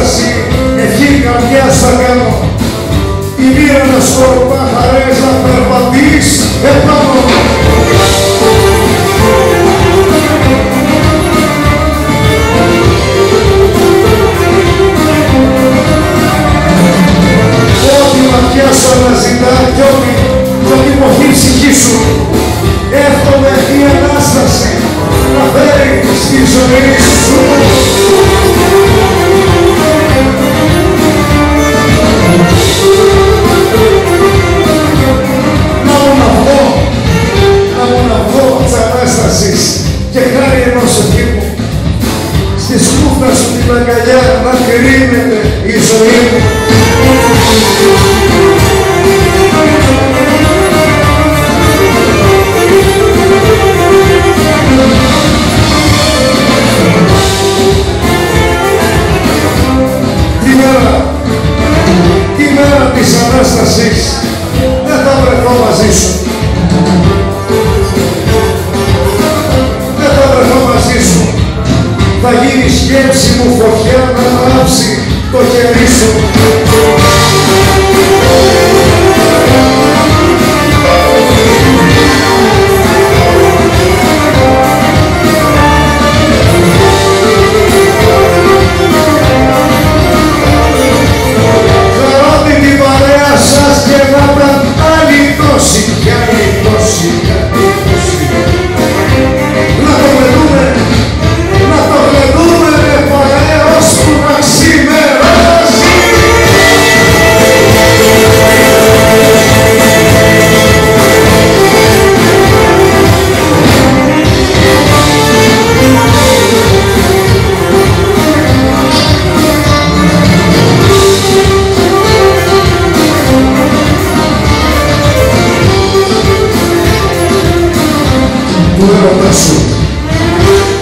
Ανάσταση, ευχή καρδιάς θα κάνω. Η μοίρα να σκορπά χαρές να περπατείς επάνω. Ό,τι ματιά σου αναζητά κι ό,τι μοχή ψυχή σου, εύχομαι η Ανάσταση να φέρει στη ζωή σου. Να βγω της Ανάστασης και χάρη ενός ευχή μου στη σκούφτα σου την αγκαλιά να κρίνεται η ζωή μου. Τη μέρα της Ανάστασης δεν θα βρεθώ μαζί σου. Δεν θα βρεθώ μαζί σου. Θα γίνει σκέψη μου φωτιά να ανάψει το χέρι σου.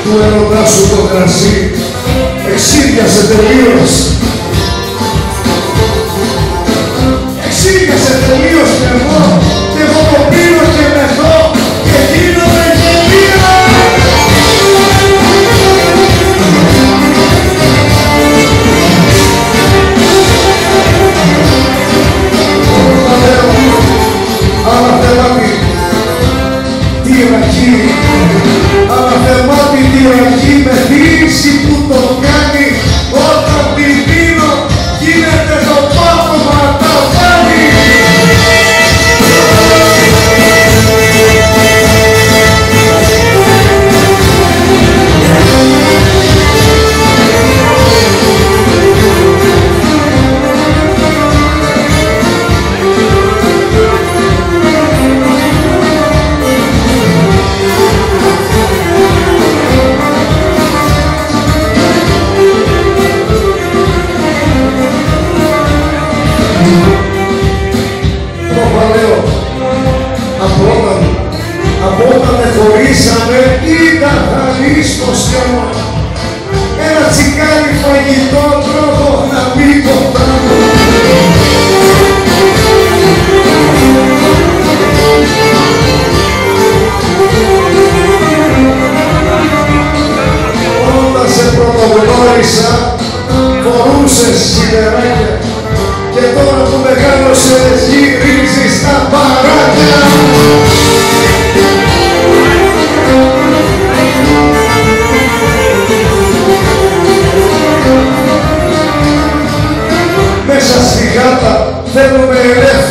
Του έρωτά σου το κρασί εξήριασε τελείως. Εξήριασε τελείως και εγώ το πίνω και μεθώ και γίνομαι γελία. Αναθεμάτη τυρακή, αναθεμάτη τυρακή με δύση που το κάνει όταν την πίνω γίνεται το πάτωμα τα πάλι. Από όταν με χωρίσαμε ήταν χαλής το στέλνο. Ένα τσικάρι φαγητό τρόπο να πει ποτά μου. Όταν σε πρωτογνώρισα φορούσες σιδεράκια και τώρα που μεγάλωσες γυρίζεις τα παράκια. Μέσα στη γάτα θέλουμε ελεύθερα.